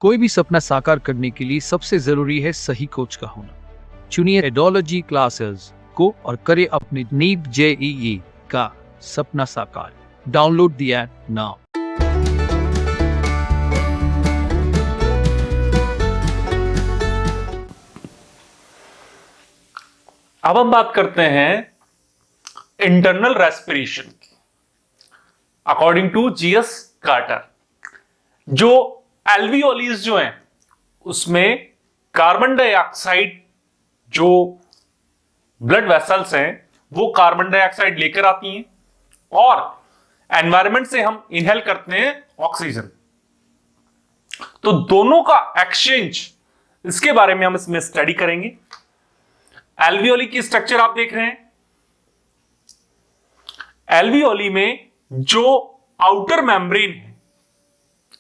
कोई भी सपना साकार करने के लिए सबसे जरूरी है सही कोच का होना। चुनिए एडोलॉजी क्लासेस को और करें अपने नीट जेईई का सपना साकार। Download the app now. अब हम बात करते हैं इंटरनल रेस्पिरेशन की। अकॉर्डिंग टू जीएस कार्टर, जो एल्वियोलीज जो हैं उसमें कार्बन डाइऑक्साइड, जो ब्लड वेसल्स हैं वो कार्बन डाइऑक्साइड लेकर आती हैं और एनवायरनमेंट से हम इनहेल करते हैं ऑक्सीजन। तो दोनों का एक्सचेंज, इसके बारे में हम इसमें स्टडी करेंगे। एल्वियोली की स्ट्रक्चर आप देख रहे हैं। एल्वियोली में जो आउटर मेम्ब्रेन है,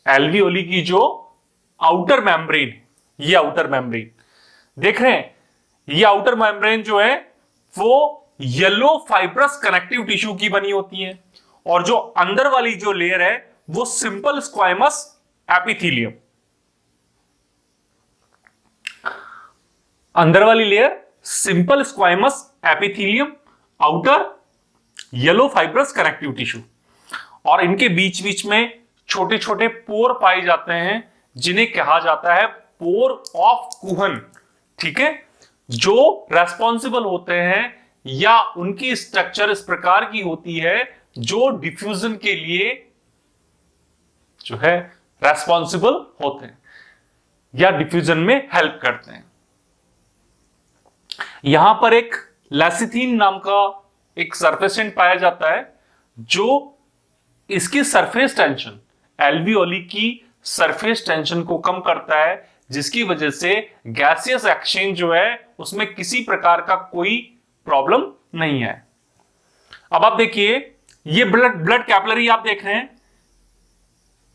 एल्वियोली की जो आउटर मेम्ब्रेन है, ये आउटर मेम्ब्रेन देख रहे हैं। ये आउटर मेम्ब्रेन जो है वो येलो फाइब्रस कनेक्टिव टिश्यू की बनी होती है और जो अंदर वाली जो लेयर है वो सिंपल स्क्वायमस एपिथेलियम। अंदर वाली layer simple squamous epithelium, outer yellow fibrous connective tissue, और इनके बीच बीच में छोटे छोटे पोर पाए जाते हैं जिन्हें कहा जाता है पोर ऑफ कुहन। ठीक है, जो रेस्पॉन्सिबल होते हैं या उनकी स्ट्रक्चर इस प्रकार की होती है जो डिफ्यूजन के लिए जो है रेस्पॉन्सिबल होते हैं या डिफ्यूजन में हेल्प करते हैं। यहां पर एक लेसिथिन नाम का एक सरफेसेंट पाया जाता है जो इसकी सरफेस टेंशन, एल्वियोली की सरफेस टेंशन को कम करता है, जिसकी वजह से गैसियस एक्सचेंज जो है उसमें किसी प्रकार का कोई प्रॉब्लम नहीं है। अब आप देखिए, ये ब्लड कैपिलरी आप देख रहे हैं,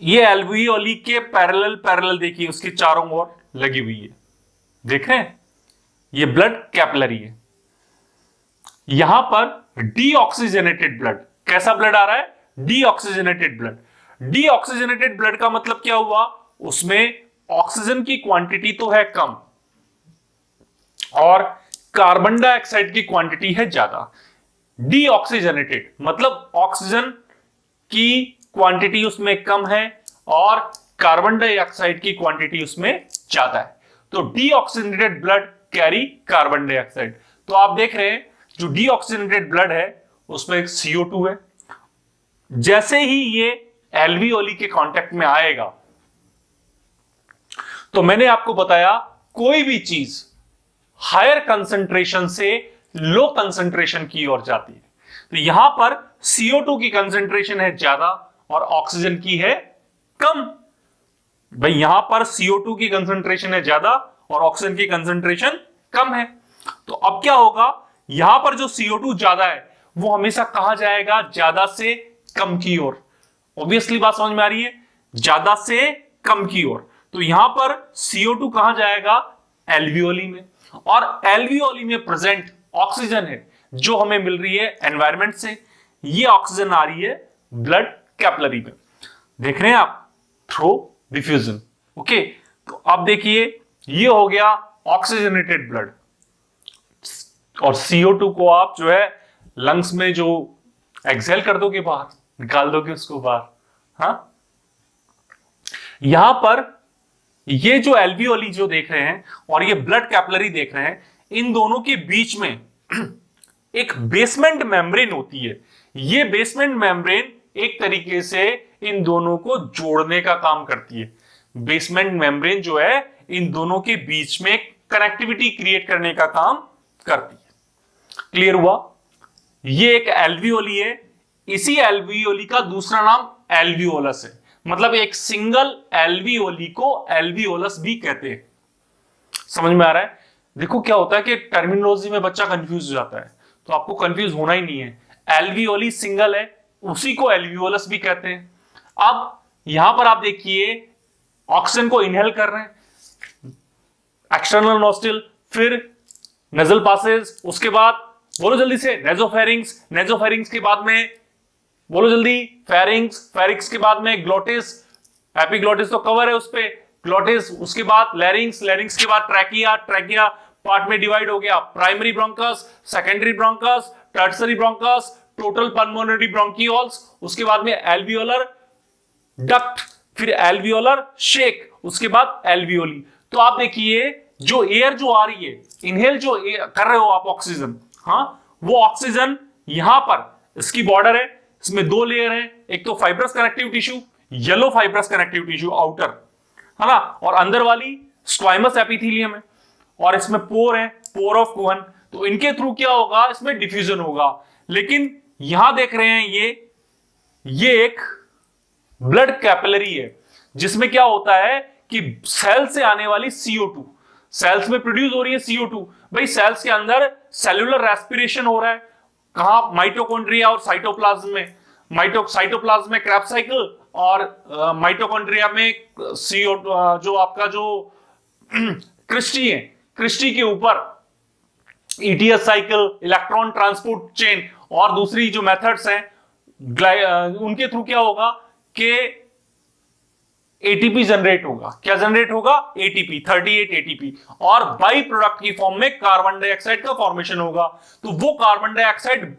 ये एल्वियोली के पैरेलल देखिए उसके चारों ओर लगी हुई है, देख रहे हैं, ये ब्लड कैपिलरी है। यहां पर डीऑक्सीजनेटेड ब्लड, कैसा ब्लड आ रहा है? Deoxygenated blood. डीऑक्सीजनेटेड ब्लड का मतलब क्या हुआ? उसमें ऑक्सीजन की क्वांटिटी तो है कम और कार्बन डाइऑक्साइड की क्वांटिटी है ज्यादा। डीऑक्सीजनेटेड मतलब ऑक्सीजन की क्वांटिटी उसमें कम है और कार्बन डाइऑक्साइड की क्वांटिटी उसमें ज्यादा है। तो deoxygenated blood carry carbon dioxide. तो आप देख रहे हैं जो डीऑक्सीजनेटेड ब्लड है उसमें एक CO2 है। जैसे ही ये एल्वियोली के कांटेक्ट में आएगा, तो मैंने आपको बताया कोई भी चीज हायर कंसंट्रेशन से लो कंसंट्रेशन की ओर जाती है। तो यहां पर CO2 की कंसंट्रेशन है ज्यादा और ऑक्सीजन की है कम। भाई यहां पर CO2 की कंसंट्रेशन है ज्यादा और ऑक्सीजन की कंसंट्रेशन कम है। तो अब क्या होगा, यहां पर जो CO2 ज्यादा है वो हमेशा कहां जाएगा? ज्यादा से कम की ओर। ऑब्वियसली बात समझ में आ रही है, ज्यादा से कम की ओर। तो यहां पर CO2 कहां जाएगा? एल्वियोली में। और एल्वियोली में प्रेजेंट ऑक्सीजन है जो हमें मिल रही है एनवायरमेंट से। ये ऑक्सीजन आ रही है ब्लड कैपिलरी में, देख रहे हैं आप, थ्रू डिफ्यूजन। ओके, तो अब देखिए ये हो गया ऑक्सीजनेटेड ब्लड और CO2 को आप जो है लंग्स में जो एक्सहेल कर दोगे, बाहर निकाल दोगे उसको बाहर। हाँ, यहां पर ये जो एल्वियोली जो देख रहे हैं और ये ब्लड कैपिलरी देख रहे हैं, इन दोनों के बीच में एक बेसमेंट मेम्ब्रेन होती है। ये बेसमेंट मेम्ब्रेन एक तरीके से इन दोनों को जोड़ने का काम करती है। बेसमेंट मेम्ब्रेन जो है इन दोनों के बीच में कनेक्टिविटी क्रिएट करने का काम करती है। क्लियर हुआ? ये एक एल्वियोली है। इसी एल्वियोली का दूसरा नाम एल्वियोलस है। मतलब एक सिंगल एल्वियोली को एल्वियोलस भी कहते हैं। समझ में आ रहा है? देखो क्या होता है कि टर्मिनोलॉजी में बच्चा कंफ्यूज हो जाता है, तो आपको कंफ्यूज होना ही नहीं है। एल्वियोली सिंगल है, उसी को एल्वियोलस भी कहते हैं। अब यहां पर आप देखिए ऑक्सीजन को इनहेल कर रहे हैं, एक्सटर्नल नोस्ट्रिल, फिर नेजल पासेज, उसके बाद बोलो जल्दी से नेजोफेरिंग्स, नेजोफेरिंग्स के बाद में बोलो जल्दी फेरिंग्स, फेरिंग्स के बाद में ग्लोटिस, एपिग्लोटिस तो कवर है उस पे, ग्लोटिस, उसके बाद लैरिंग्स, लैरिंग्स के बाद ट्रैकिया, ट्रैकिया पार्ट में डिवाइड हो गया, primary bronchus, secondary bronchus, tertiary bronchus, total pulmonary bronchioles, उसके बाद में एल्वियोलर डक्ट, फिर एल्वियोलर शेक, उसके बाद एल्वियोली। तो आप देखिए जो एयर जो आ रही है, इनहेल जो कर रहे हो आप ऑक्सीजन, हाँ, वो ऑक्सीजन यहां पर इसकी बॉर्डर है, इसमें दो लेयर है, एक तो fibrous connective tissue, yellow fibrous connective tissue outer, है ना, और अंदर वाली स्क्वाइमस एपिथेलियम है, और इसमें पोर है, पोर ऑफ कोहन। तो इनके थ्रू क्या होगा, इसमें डिफ्यूजन होगा। लेकिन यहां देख रहे हैं ये एक ब्लड कैपिलरी है, जिसमें क्या होता है कि सेल से आने वाली CO2 सेल्स में प्रोड्यूस हो रही है। CO2 भाई सेल्स के अंदर सेलुलर रेस्पिरेशन हो रहा है, कहां, माइटोकॉन्ड्रिया और साइटोप्लाज्म में, साइटोप्लाज्म में क्रैब्स साइकिल, और माइटोकॉन्ड्रिया में जो आपका जो क्रिस्टी है, क्रिस्टी के ऊपर ETS cycle, electron transport chain, और दूसरी जो मेथड्स हैं उनके थ्रू क्या होगा कि ATP जनरेट होगा। क्या जनरेट होगा, ATP, 38 ATP, और बाई प्रोडक्ट की फॉर्म में कार्बन डाइऑक्साइड का फॉर्मेशन होगा। तो वो कार्बन डाइऑक्साइड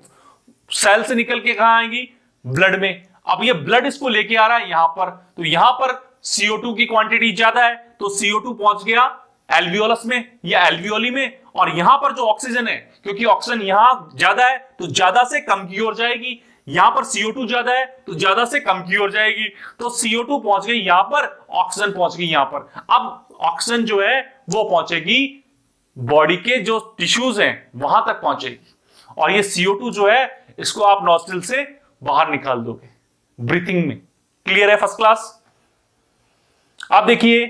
सेल से निकल के कहां आएगी, ब्लड में। अब ये ब्लड इसको लेके आ रहा है यहां पर, तो यहां पर CO2 की क्वांटिटी ज्यादा है, तो CO2 पहुंच गया एल्वियोलस में या एल्वियोली में, और यहां पर जो ऑक्सीजन है, क्योंकि ऑक्सीजन यहां ज्यादा है तो ज्यादा से कम की ओर जाएगी, यहां पर CO2 ज्यादा है तो ज्यादा से कम की ओर जाएगी। तो CO2 पहुंच गई यहां पर, ऑक्सीजन पहुंच गई यहां पर। अब ऑक्सीजन जो है वो पहुंचेगी बॉडी के जो टिश्यूज हैं वहां तक पहुंचेगी, और ये CO2 जो है इसको आप नॉस्ट्रिल से बाहर निकाल दोगे ब्रीथिंग में। क्लियर है, फर्स्ट क्लास। आप देखिए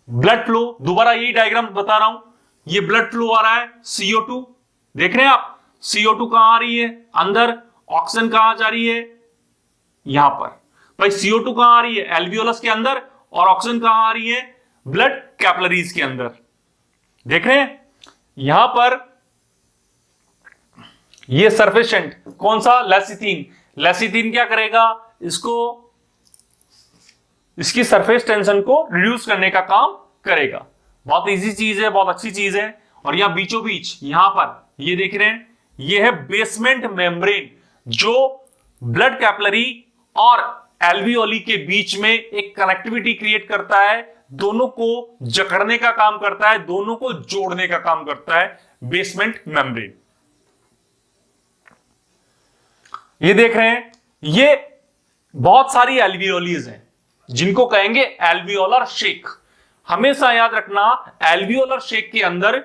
ब्लड फ्लो, दोबारा यही डायग्राम बता रहा हूं, ये ब्लड फ्लो आ रहा है, CO2 देख रहे हैं आप, CO2 कहां आ रही है अंदर, ऑक्सीजन कहां जा रही है यहां पर। भाई CO2 कहां आ रही है, एल्वियोलस के अंदर, और ऑक्सीजन कहां आ रही है, ब्लड कैपिलरीज के अंदर। देख रहे हैं यहां पर ये सरफेसेंट कौन सा, लेसिथीन। लेसिथीन क्या करेगा, इसकी सरफेस टेंशन को रिड्यूस करने का काम करेगा। बहुत इजी चीज है, बहुत अच्छी चीज है। और यहां बीचों बीच यहां पर ये देख रहे हैं, ये है बेसमेंट मेम्ब्रेन, जो ब्लड कैपिलरी और एल्वियोली के बीच में एक कनेक्टिविटी क्रिएट करता है, दोनों को जकड़ने का काम करता है, दोनों को जोड़ने का काम करता है बेसमेंट मेम्ब्रेन। ये देख रहे हैं, ये बहुत सारी एल्वियोलीज हैं जिनको कहेंगे एल्वियोलर शेक। हमेशा याद रखना, एल्वियोलर शेक के अंदर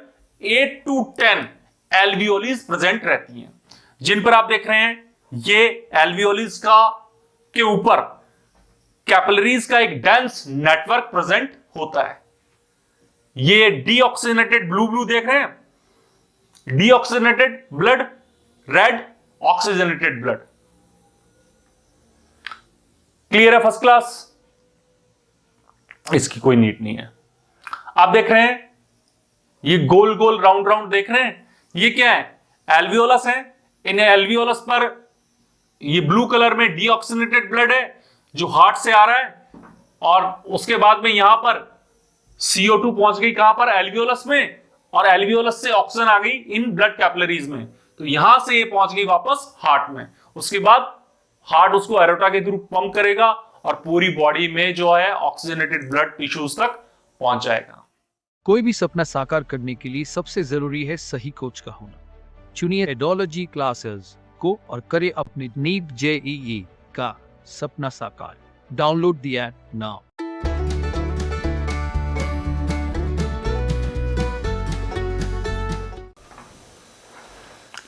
8 to 10 एल्वियोलीज प्रेजेंट रहती हैं, जिन पर आप देख रहे हैं ये एल्वियोलीज के ऊपर कैपिलरीज का एक डेंस नेटवर्क प्रेजेंट होता है। ये डीऑक्सीजनेटेड ब्लू देख रहे हैं, deoxygenated blood, red oxygenated blood. Clear है, फर्स्ट क्लास। इसकी कोई नीड नहीं है। आप देख रहे हैं ये गोल गोल राउंड राउंड देख रहे हैं, ये क्या है, एल्वियोलस है। इन एल्वियोलस पर ये ब्लू कलर में डीऑक्सीजनेटेड ब्लड है जो हार्ट से आ रहा है, और उसके बाद में यहां पर CO2 पहुंच गई कहां पर, एल्वियोलस में, और एल्वियोलस से ऑक्सीजन आ गई इन ब्लड कैपिलरीज में, तो यहां से ये पहुंच गई वापस हार्ट में। उसके बाद हार्ट उसको एरोटा के थ्रू पंप करेगा और पूरी बॉडी में जो है ऑक्सीजनेटेड ब्लड टिश्यूज तक पहुंच जाएगा। कोई भी सपना साकार करने के लिए सबसे जरूरी है सही कोच का होना। चुनिए एडोलॉजी क्लासेस को और करें अपनी नीट JEE का सपना साकार। Download the app now.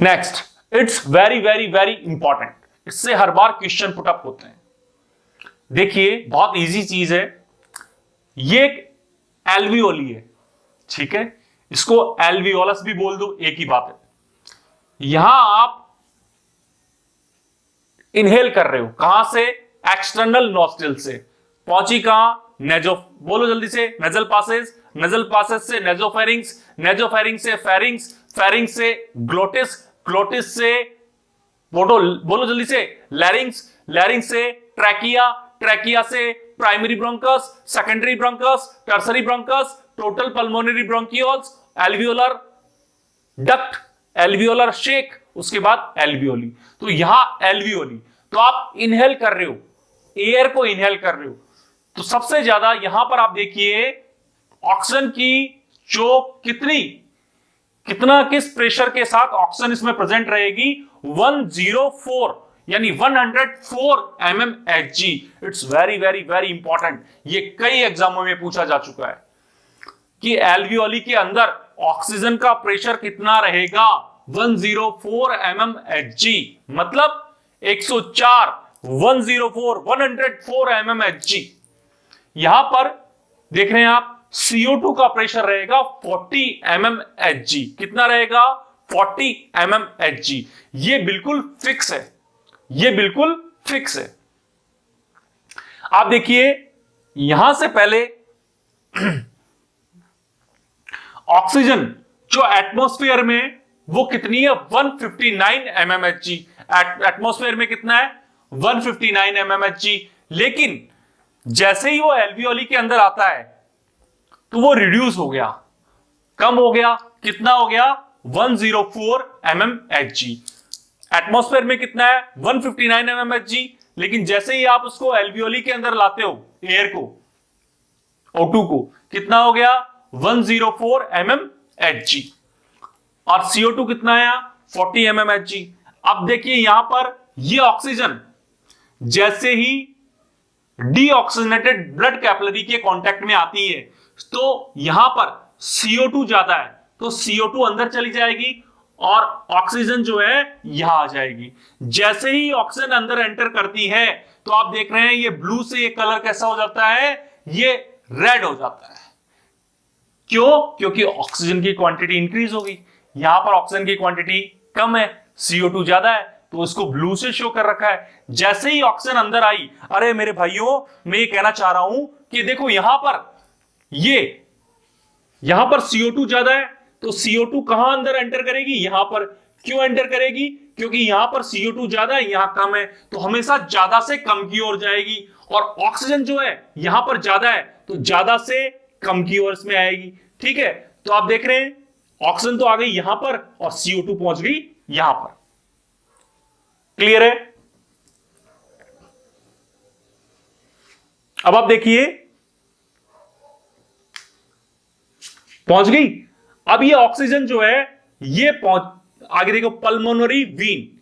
Next, it's very very very important, इससे हर बार क्वेश्चन पुट अप होते हैं। देखिए बहुत इजी चीज है, ये एल्वियोली है, ठीक है, इसको एल्वियोलस भी बोल दो, एक ही बात है। यहां आप इनहेल कर रहे हो, कहां से, एक्सटर्नल नॉस्ट्रिल से, पहुंची कहां, नेजो, बोलो जल्दी से, नेजल पासेज, नेजल पासेज से नेजोफेरिंग्स, नेजोफेरिंग्स से फेरिंग्स, फेरिंग्स से ग्लोटिस, ग्लोटिस से बोलो जल्दी से लैरिंग्स, लैरिंग्स से ट्रैकिया, ट्रैकिया से primary bronchus, secondary bronchus, tertiary bronchus, total pulmonary bronchioles, alveolar duct, alveolar shake, उसके बाद एल्वियोली। तो यहां एल्वियोली, तो आप इनहेल कर रहे हो, एयर को इनहेल कर रहे हो, तो सबसे ज्यादा यहां पर आप देखिए ऑक्सीजन की जो किस प्रेशर के साथ ऑक्सीजन इसमें प्रेजेंट रहेगी, 104 यानी 104 mmHg। It's very very very important, ये कई एग्जामों में पूछा जा चुका है कि एल्वियोली के अंदर ऑक्सीजन का प्रेशर कितना रहेगा, 104 mmHg, मतलब 104 104 mmHg। यहां पर देख रहे हैं आप CO2 का प्रेशर रहेगा 40 mmHg। कितना रहेगा, 40 mmHg। ये बिल्कुल फिक्स है, ये बिल्कुल फिक्स है। आप देखिए यहां से पहले ऑक्सीजन जो एटमॉस्फेयर में वो कितनी है, 159 mmHg। एटमॉस्फेयर में कितना है, 159 mmHg। लेकिन जैसे ही वो एल्वियोली के अंदर आता है तो वो रिड्यूस हो गया, कम हो गया, कितना हो गया, 104 mmHg। एटमॉस्फेयर में कितना है, 159 mmHg। लेकिन जैसे ही आप उसको एल्वियोली के अंदर लाते हो, एयर को, O2 को, कितना हो गया, 104 mmHg। और CO2 कितना है, 40 mmHg। अब देखिए यहां पर ये ऑक्सीजन जैसे ही डीऑक्सीजनेटेड ब्लड कैपिलरी के कांटेक्ट में आती है तो यहां पर CO2 ज्यादा है, तो CO2 अंदर चली जाएगी और ऑक्सीजन जो है यहां आ जाएगी। जैसे ही ऑक्सीजन अंदर एंटर करती है तो आप देख रहे हैं ये ब्लू से ये कलर कैसा हो जाता है, ये रेड हो जाता है। क्यों, क्योंकि ऑक्सीजन की क्वांटिटी इंक्रीज होगी। यहां पर ऑक्सीजन की क्वांटिटी कम है, CO2 ज्यादा है, तो इसको ब्लू से शो कर रखा है। जैसे ही ऑक्सीजन अंदर आई, अरे मेरे भाइयों मैं ये कहना चाह रहा हूं कि देखो यहां पर CO2 ज्यादा है, तो CO2 कहां अंदर एंटर करेगी, यहां पर। क्यों एंटर करेगी, क्योंकि यहां पर CO2 ज्यादा है, यहां कम है, तो हमेशा ज्यादा से कम की ओर जाएगी। और ऑक्सीजन जो है यहां पर ज्यादा है तो ज्यादा से कम की ओर इसमें आएगी। ठीक है, तो आप देख रहे हैं ऑक्सीजन तो आ गई यहां पर और CO2 पहुंच गई यहां पर। क्लियर है। अब आप देखिए पहुंच गई। अब ये ऑक्सीजन जो है ये आगे देखो पल्मोनरी वीन,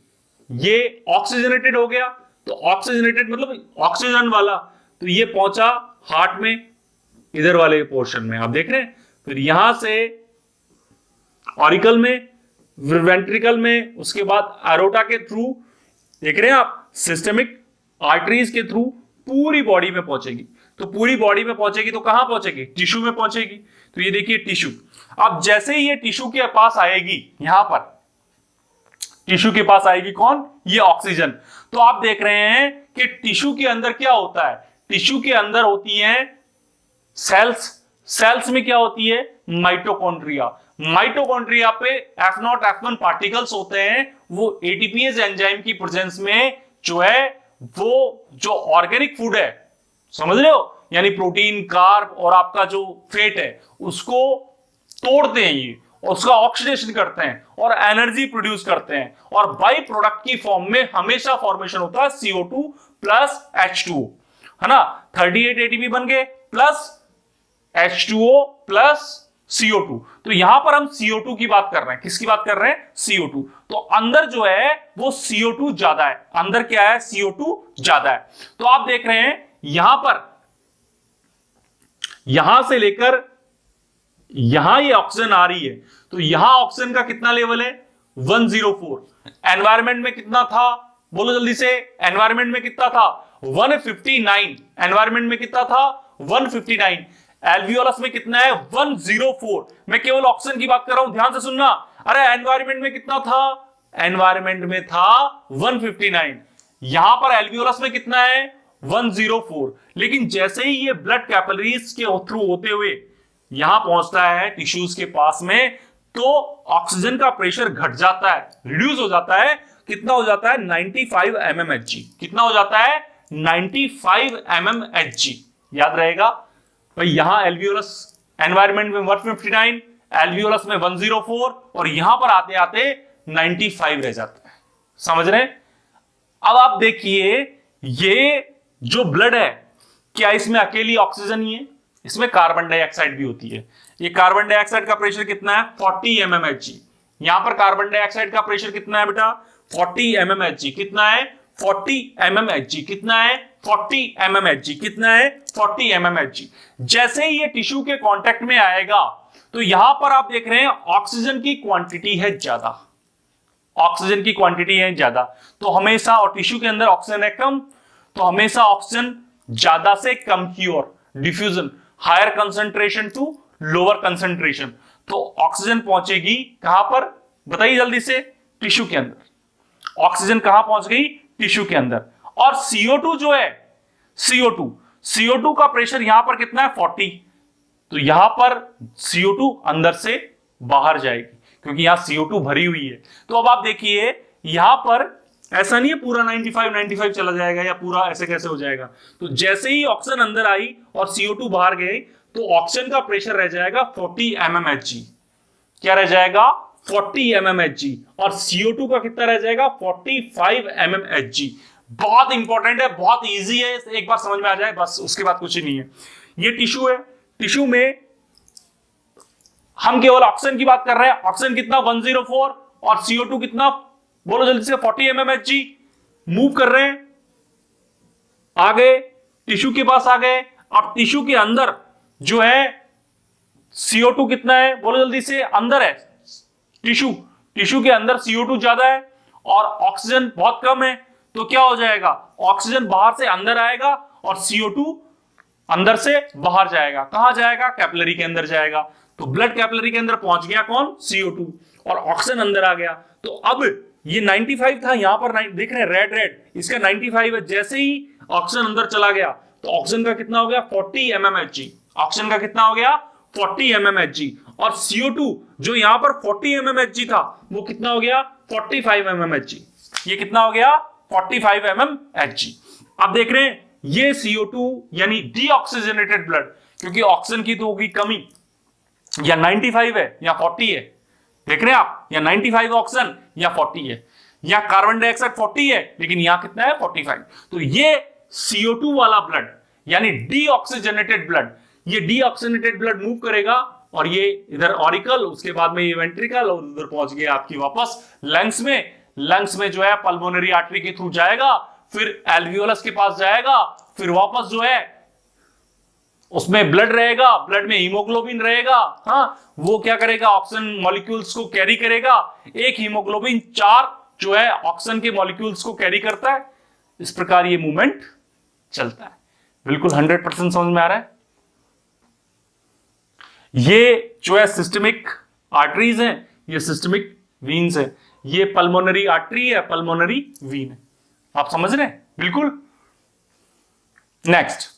ये ऑक्सीजनेटेड हो गया, तो ऑक्सीजनेटेड मतलब ऑक्सीजन वाला, तो ये पहुंचा हार्ट में, इधर वाले पोर्शन में आप देख रहे हैं। फिर यहां से ऑरिकल में, वेंट्रिकल में, उसके बाद एरोटा के थ्रू, देख रहे हैं आप, सिस्टमिक आर्टरीज के थ्रू पूरी बॉडी में पहुंचेगी। तो पूरी बॉडी में पहुंचेगी तो कहां पहुंचेगी, टिश्यू में पहुंचेगी। तो ये देखिए टिश्यू। अब जैसे ही ये टिश्यू के पास आएगी, यहां पर टिश्यू के पास आएगी कौन, ये ऑक्सीजन। तो आप देख रहे हैं कि टिश्यू के अंदर क्या होता है, टिश्यू के अंदर होती है सेल्स। सेल्स में क्या होती है, माइटोकॉन्ड्रिया। माइटोकॉन्ड्रिया पे F0 F1 पार्टिकल्स होते हैं, वो एटीपीएज एंजाइम की प्रेजेंस में जो है वो जो ऑर्गेनिक फूड है, समझ रहे हो, यानी प्रोटीन, कार्ब और आपका जो फैट है उसको तोड़ते हैं ये, उसका ऑक्सीडेशन करते हैं और एनर्जी प्रोड्यूस करते हैं। और बाई प्रोडक्ट की फॉर्म में हमेशा फॉर्मेशन होता है CO2 प्लस H2O, है ना। 38 ATP बन गए प्लस H2O प्लस CO2। तो यहां पर हम CO2 की बात कर रहे हैं। किसकी बात कर रहे हैं, CO2। तो अंदर जो है वो CO2 ज्यादा है, अंदर क्या है, CO2 ज्यादा है। तो आप देख रहे हैं यहां पर, यहां से लेकर यहां ये ऑक्सीजन आ रही है, तो यहां ऑक्सीजन का कितना लेवल है, 104। एनवायरमेंट में कितना था, बोलो जल्दी से, एनवायरमेंट में कितना था, 159। एनवायरमेंट में कितना था, 159। एल्वियोलस में कितना है, 104। मैं केवल ऑक्सीजन की बात कर रहा हूं, ध्यान से सुनना। अरे एनवायरमेंट में कितना था, एनवायरमेंट में था 159। यहां पर एल्वियोलस में कितना है, 104। लेकिन जैसे ही ये ब्लड कैपिलरीज के थ्रू होते हुए यहां पहुंचता है टिश्यूज के पास में, तो ऑक्सीजन का प्रेशर घट जाता है, रिड्यूस हो जाता है। कितना हो जाता है, 95 mmHg। कितना हो जाता है, 95 mmHg। याद रहेगा भाई, यहां एल्वियोलस एनवायरमेंट में 159, एल्वियोलस में 104 और यहां पर आते आते 95 रह जाता है। समझ रहे हैं? अब आप देखिए, ये जो ब्लड है, क्या इसमें अकेली ऑक्सीजन ही है? इसमें कार्बन डाइऑक्साइड भी होती है। ये कार्बन डाइऑक्साइड का प्रेशर कितना है? 40 mmHg। यहां पर कार्बन डाइऑक्साइड का प्रेशर कितना है बेटा? 40 mmHg। कितना है? 40 mmHg। कितना है? 40 mmHg। कितना है? 40 mmHg। जैसे ही ये टिश्यू के कांटेक्ट में आएगा तो यहां पर आप देख रहे हैं ऑक्सीजन की क्वांटिटी है ज्यादा, ऑक्सीजन की क्वांटिटी है ज्यादा, तो हमेशा, और टिश्यू के अंदर ऑक्सीजन है कम, तो हमेशा ऑक्सीजन ज्यादा से कम की ओर, diffusion, higher concentration to lower concentration. तो ऑक्सीजन पहुंचेगी कहां पर? बताइए जल्दी से। टिश्यू के अंदर। ऑक्सीजन कहां पहुंच गई? टिश्यू के अंदर। और CO2 जो है, CO2 का प्रेशर यहां पर कितना है? 40। तो यहां पर CO2 अंदर से बाहर जाएगी क्योंकि यहां CO2 भरी हुई है। तो अब आप देखिए, यहां पर ऐसा नहीं है पूरा 95 चला जाएगा या पूरा ऐसे कैसे हो जाएगा। तो जैसे ही ऑक्सीजन अंदर आई और CO2 बाहर गए तो ऑक्सीजन का प्रेशर रह जाएगा 40 mmHg। क्या रह जाएगा? 40 mmHg। और CO2 का कितना रह जाएगा? 45 mmHg। बहुत इंपॉर्टेंट है, बहुत इजी है, एक बार समझ में आ जाए बस, उसके बाद कुछ ही नहीं है। ये टिश्यू है, टिश्यू में हम केवल ऑक्सीजन की बात कर रहे हैं। ऑक्सीजन कितना? 104 और CO2 कितना? बोलो जल्दी से। 40 mmHg। मूव कर रहे हैं, आ गए टिश्यू के पास, आ गए। अब टिश्यू के अंदर जो है CO2 कितना है? बोलो जल्दी से। अंदर है टिश्यू के अंदर CO2 ज्यादा है और ऑक्सीजन बहुत कम है, तो क्या हो जाएगा? ऑक्सीजन बाहर से अंदर आएगा और CO2 अंदर से बाहर जाएगा। कहां जाएगा? कैपिलरी के अंदर जाएगा। तो ब्लड कैपिलरी के अंदर पहुंच गया कौन? CO2, और ऑक्सीजन अंदर आ गया। तो अब ये 95 था, यहां पर देख रहे हैं रेड, इसका 95 है। जैसे ही ऑक्सीजन अंदर चला गया तो ऑक्सीजन का कितना हो गया? 40 mmHg। ऑक्सीजन का कितना हो गया? 40 mmHg। और CO2 जो यहां पर 40 mmHg था, वो कितना हो गया? 45 mmHg। ये कितना हो गया? 45 mmHg। अब देख रहे हैं ये CO2 यानी डीऑक्सीजनेटेड ब्लड, क्योंकि ऑक्सीजन की तो होगी कमी, या 95 है या 40 है। देख रहे हैं आप, या 95 ऑक्सीजन या 40 है, या कार्बन डाइऑक्साइड 40 है लेकिन यहां कितना है? 45। तो ये CO2 वाला ब्लड यानी डीऑक्सीजनेटेड ब्लड, ये डीऑक्सीजनेटेड ब्लड मूव करेगा और ये इधर ऑरिकल, उसके बाद में ये वेंट्रिकल, और उधर पहुंच गया आपकी वापस लंग्स में। लंग्स में जो है पल्मोनरी आर्टरी के थ्रू जाएगा, फिर एल्वियोलस के पास जाएगा, फिर वापस जो है उसमें ब्लड रहेगा, ब्लड में हीमोग्लोबिन रहेगा। हाँ, वो क्या करेगा? ऑक्सीजन मॉलिक्यूल्स को कैरी करेगा। एक हीमोग्लोबिन 4 जो है ऑक्सीजन के मॉलिक्यूल्स को कैरी करता है। इस प्रकार ये मूवमेंट चलता है। बिल्कुल 100% समझ में आ रहा है? ये जो है सिस्टमिक आर्टरीज हैं, ये सिस्टमिक वीन्स है, ये पल्मोनरी आर्टरी है, पल्मोनरी वीन है। आप समझ रहे हैं? बिल्कुल। नेक्स्ट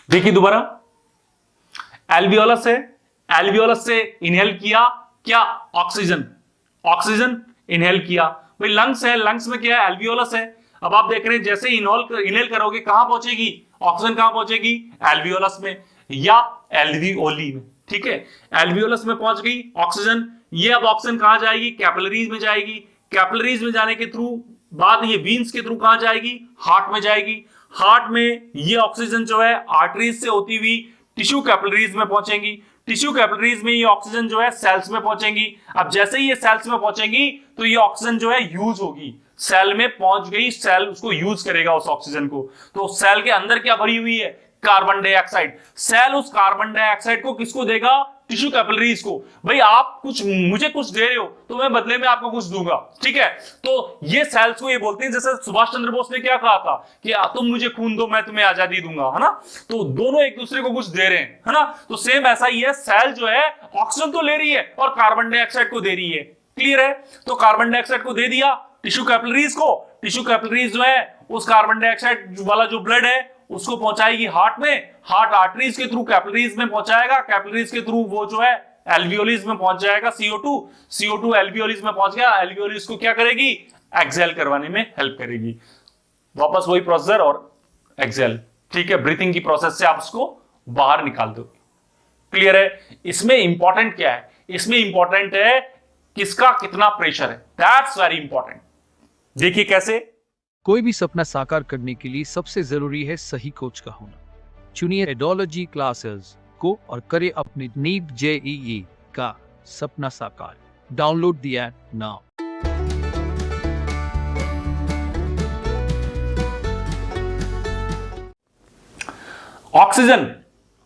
देखिए दोबारा, एल्वियोलस है, एल्वियोलस से इनहेल किया क्या? ऑक्सीजन इनहेल किया। भाई लंग्स है, लंग्स में क्या है? एल्वियोलस है। अब आप देख रहे हैं जैसे इनहेल करोगे कहां पहुंचेगी ऑक्सीजन? कहां पहुंचेगी? एल्वियोलस में या एल्वियोली में। ठीक है, एल्वियोलस में पहुंच गई ऑक्सीजन। ये अब ऑक्सीजन कहां जाएगी? कैपिलरीज में जाएगी। कैपिलरीज में जाने के थ्रू बाद ये वीन्स के थ्रू कहां जाएगी? हार्ट में जाएगी। हार्ट में ये ऑक्सीजन जो है आर्टरीज से होती हुई टिश्यू कैपिलरीज में पहुंचेंगी। टिश्यू कैपिलरीज में ये ऑक्सीजन जो है सेल्स में पहुंचेंगी। अब जैसे ही ये सेल्स में पहुंचेंगी तो ये ऑक्सीजन जो है यूज होगी। सेल में पहुंच गई, सेल उसको यूज करेगा उस ऑक्सीजन को। तो सेल के अंदर क्या भरी हुई है? Carbon dioxide. सेल उस कार्बन डाइऑक्साइड को किसको देगा? टिश्यू कैपिलरीज को। भाई आप कुछ मुझे कुछ दे रहे हो तो मैं बदले में आपको कुछ दूंगा। ठीक है, तो ये सेल्स को ये बोलते हैं, जैसे सुभाष चंद्र बोस ने क्या कहा था कि तुम मुझे खून दो मैं तुम्हें आजादी दूंगा, है ना? तो दोनों एक दूसरे को कुछ दे रहे हैं, है ना? तो सेम ऐसा ही है, सेल जो है ऑक्सीजन तो ले रही है और कार्बन डाइऑक्साइड को दे रही है। क्लियर है? तो कार्बन डाइऑक्साइड को दे दिया टिश्यू कैपिलरीज को। टिश्यू कैपिलरीज जो है उस कार्बन डाइऑक्साइड वाला जो ब्लड है उसको पहुंचाएगी हार्ट में। हार्ट आर्टरीज के थ्रू कैपिलरीज में पहुंचाएगा। कैपिलरीज के थ्रू वो जो है एल्वियोलिस में पहुंच जाएगा। CO2 एल्वियोलिस में पहुंच गया। एल्वियोलिस को क्या करेगी? एक्सहेल करवाने में हेल्प करेगी। वापस वही प्रोसेसर और एक्सेल, ठीक है, ब्रीथिंग की प्रोसेस से आप उसको बाहर निकाल दो। क्लियर है? इसमें इंपॉर्टेंट क्या है? इसमें इंपॉर्टेंट है किसका कितना प्रेशर है, दैट्स वेरी इंपॉर्टेंट। देखिए कैसे। कोई भी सपना साकार करने के लिए सबसे जरूरी है सही कोच का होना। चुनिए एडोलॉजी क्लासेस को और करें अपने नीट जेईई का सपना साकार। Download the app now. Oxygen,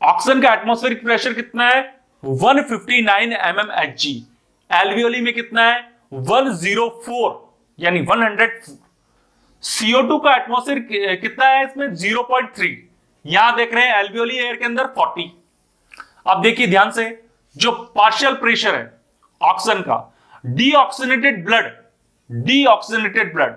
oxygen का एटमॉस्फेरिक प्रेशर कितना है? 159 mmHg। एल्वियोली में कितना है? 104 यानी 100। CO2 का एटमॉस्फेयर कितना है इसमें? 0.3। यहां देख रहे हैं एल्वियोली एयर के अंदर 40। अब देखिए ध्यान से, जो पार्शियल प्रेशर है ऑक्सीजन का, डीऑक्सीनेटेड ब्लड, डीऑक्सीनेटेड ब्लड,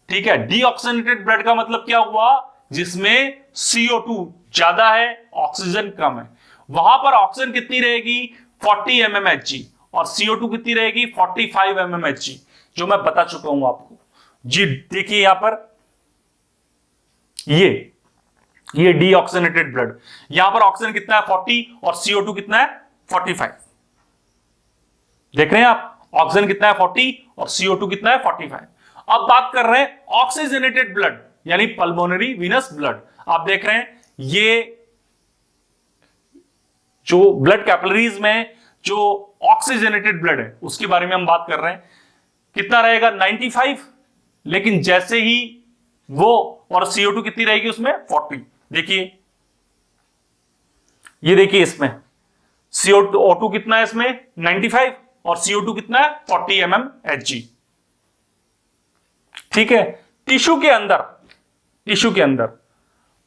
ठीक है, डीऑक्सीनेटेड ब्लड का मतलब क्या हुआ? जिसमें CO2 ज्यादा है, ऑक्सीजन कम है, वहां पर ऑक्सीजन कितनी रहेगी? 40 mmHg और CO2 कितनी रहेगी? 45 mmHg, जो मैं बता चुका हूं आपको जी। देखिए यहां पर ये डीऑक्सीनेटेड ब्लड, यहां पर ऑक्सीजन कितना है? 40 और CO2 कितना है? 45। देख रहे हैं आप, ऑक्सीजन कितना है? 40 और CO2 कितना है? 45। अब बात कर रहे हैं ऑक्सीजनेटेड ब्लड यानी पल्मोनरी वीनस ब्लड। आप देख रहे हैं ये जो ब्लड कैपिलरीज में जो ऑक्सीजनेटेड ब्लड है उसके बारे में हम बात कर रहे हैं। कितना रहेगा? 95। लेकिन जैसे ही वो, और CO2 कितनी रहेगी उसमें? 40। देखिए ये देखिए इसमें CO2 कितना है इसमें? 95 और CO2 कितना है? 40 mmHg। ठीक है। टिश्यू के अंदर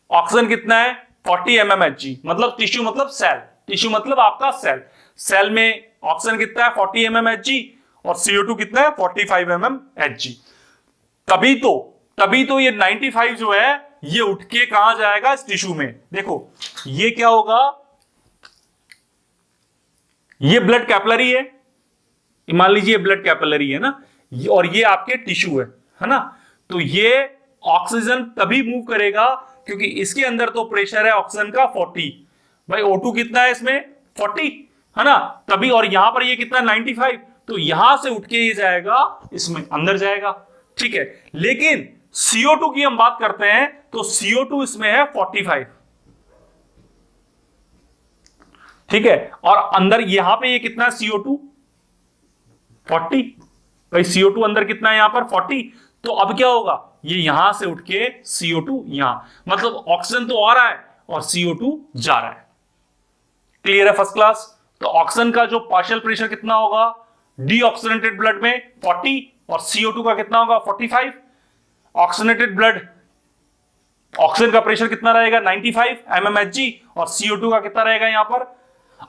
ऑक्सीजन कितना है? 40 mmHg। मतलब टिश्यू मतलब सेल, टिश्यू मतलब आपका सेल, सेल में ऑक्सीजन कितना है? 40 mmHg और CO2 कितना है? 45 mmHg। तभी तो ये 95 जो है ये उठ के कहां जाएगा? इस टिश्यू में। देखो ये क्या होगा? ये ब्लड कैपिलरी है, मान लीजिए ब्लड कैपिलरी है ना, और ये आपके टिश्यू है ना। तो ये ऑक्सीजन तभी मूव करेगा क्योंकि इसके अंदर तो प्रेशर है ऑक्सीजन का 40। भाई O2 कितना है इसमें? 40 है ना, तभी। और यहां पर ये कितना? 95। तो यहां से उठ के ये जाएगा इसमें, अंदर जाएगा, ठीक है। लेकिन CO2 की हम बात करते हैं तो CO2 इसमें है 45, ठीक है। और अंदर यहां पे ये कितना है? CO2 40। भाई CO2 अंदर कितना है? यहां पर 40। तो अब क्या होगा? ये यहां से उठ के CO2 यहां, मतलब ऑक्सीजन तो आ रहा है और CO2 जा रहा है। क्लियर है? First class. तो ऑक्सीजन का जो पार्शियल प्रेशर कितना होगा डीऑक्सीनेटेड ब्लड में? 40 और CO2 का कितना होगा? 45। ऑक्सीनेटेड ब्लड, ऑक्सीजन का प्रेशर कितना रहेगा? 95 mmHg और CO2 का कितना रहेगा यहां पर?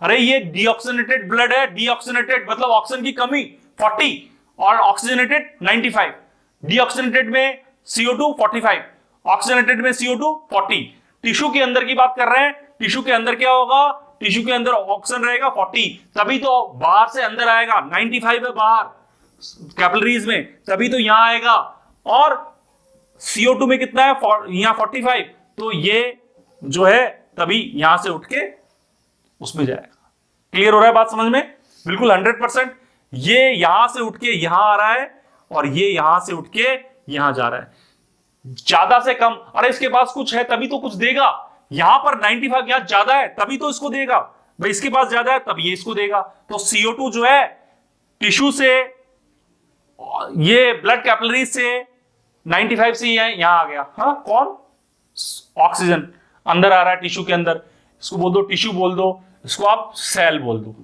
अरे ये डीऑक्सीनेटेड ब्लड है, डीऑक्सीनेटेड मतलब ऑक्सीजन की कमी 40 और ऑक्सीजनेटेड 95। डीऑक्सीनेटेड में CO2 45, ऑक्सीजनेटेड में CO2 40। टिश्यू के अंदर की बात कर रहे हैं, टिश्यू के अंदर क्या होगा? टिश्यू के अंदर ऑक्सीजन रहेगा 40, तभी तो बाहर से अंदर आएगा। 95 है बाहर कैपिलरीज में, तभी तो यहां आएगा। और CO2 में कितना है? यहां 45। तो ये जो है तभी यहां से उठ के उसमें जाएगा। क्लियर हो रहा है बात समझ में? बिल्कुल 100%। ये यहां से उठ के यहां आ रहा है और ये यहां से उठ के यहां जा रहा है। ज्यादा से कम, अरे इसके पास कुछ है तभी तो कुछ देगा। यहां पर 95 यहां ज्यादा है तभी तो इसको देगा। भाई इसके पास ज्यादा है तब ये इसको देगा। तो CO2 जो है टिश्यू से, ये ब्लड कैपिलरी से 95 से यहां आ गया। हाँ कौन? ऑक्सीजन अंदर आ रहा है टिश्यू के अंदर। इसको बोल दो टिश्यू, बोल दो इसको आप सेल बोल दो,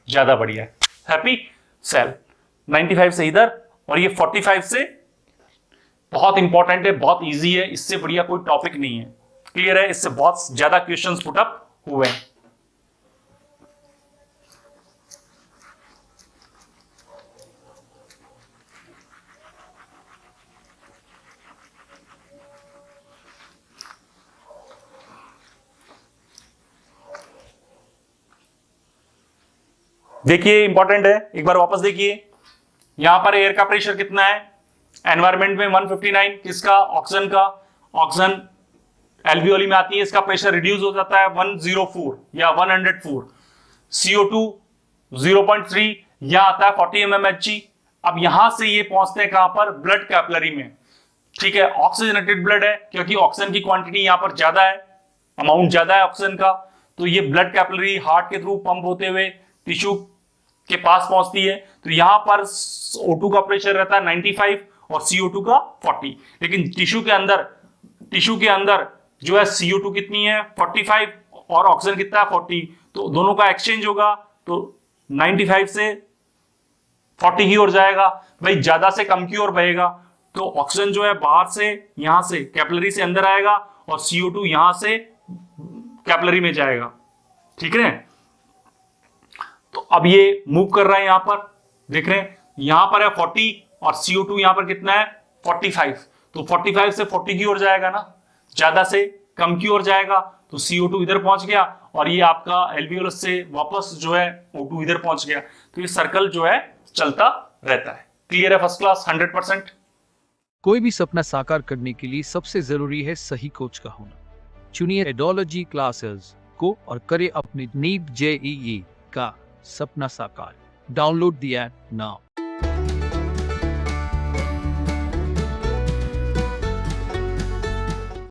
ज्यादा बढ़िया है। हैप्पी सेल 95 से इधर और ये 45 से। बहुत इंपॉर्टेंट है, बहुत इजी है, इससे बढ़िया कोई टॉपिक नहीं है। क्लियर है? इससे बहुत ज्यादा क्वेश्चंस पुट अप हुए हैं। देखिए इंपॉर्टेंट है, एक बार वापस देखिए। यहां पर एयर का प्रेशर कितना है? एनवायरमेंट में 159, किसका? ऑक्सीजन का। ऑक्सीजन एल्वियोली में आती है, इसका प्रेशर रिड्यूस हो जाता है 104 या 104। CO2 0.3 या आता है 40 mmHg। अब यहां से ये पहुंचते हैं कहां पर, ब्लड कैपिलरी में। ठीक है, ऑक्सीजनेटेड ब्लड है क्योंकि ऑक्सीजन की क्वांटिटी यहां पर ज्यादा है, अमाउंट ज्यादा है ऑक्सीजन का, तो ये ब्लड कैपिलरी हार्ट के थ्रू पंप होते हुए टिश्यू के पास पहुंचती है। तो यहां पर O2 का प्रेशर रहता है 95 और CO2 का 40। लेकिन टिश्यू के अंदर जो है CO2 कितनी है 45 और ऑक्सीजन कितना है 40, तो दोनों का एक्सचेंज होगा तो 95 से 40 की ओर जाएगा। भाई ज्यादा से कम की ओर बहेगा तो ऑक्सीजन जो है बाहर से यहां से कैपिलरी से अंदर आएगा और CO2 यहां से कैपिलरी में जाएगा। ठीक है, तो अब ये मूव कर रहा है, यहां पर देख रहे हैं, यहां पर है 40 और CO2 यहां पर कितना है 45, तो 45 से 40 की ओर जाएगा ना, ज्यादा से कम की ओर जाएगा तो CO2 इधर पहुंच गया और ये आपका एल्वियोलस से वापस जो है O2 इधर पहुंच गया। तो ये सर्कल जो है चलता रहता है। क्लियर है फर्स्ट क्लास 100%। कोई भी सपना साकार करने के लिए सबसे जरूरी है सही कोच का होना। चुनिए एडोलॉजी क्लासेस को और करें अपने नीट JEE का सपना साकार। Download the app now.